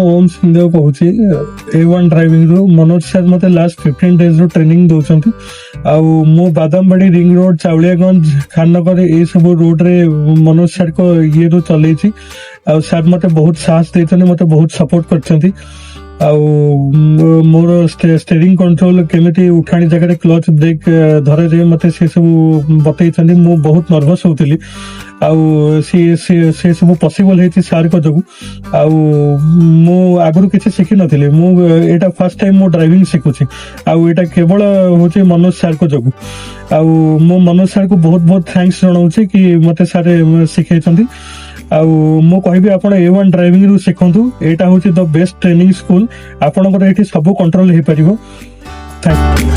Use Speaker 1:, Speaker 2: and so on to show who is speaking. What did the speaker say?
Speaker 1: ओम सिंहदेव कहूँ A1 driving रू Manoj sir मते लास्ट 15 डेज रो ट्रेनिंग दौरान मो बादामबाड़ी रिंग रोड चाउलियागंज खाननगर ये सब रोड रे मनोज सर को ये रू चलई सर मते बहुत साहस देते मते बहुत सपोर्ट करछंती मोर स्टेयरिंग कंट्रोल केमिति उठाणी जगह क्लच ब्रेक धरे जे मते से सब बतई मु बहुत नर्वस होती से सब पॉसिबल है सार को जो मु आगु किसी शिखी नी मुझा फर्स्ट टाइम मु ड्राइविंग शिखुची आटा केवल हूँ मनोज सार को जो मु मनोज सार को बहुत बहुत थैंक्स जनाऊँ कि मते सारे शिखई मु कहि आपण A1 ड्राइविंग रु शिखंतु एटा होची द बेस्ट ट्रेनिंग स्कूल आपनकर एठी सब कंट्रोल हे परिबो। Thank you.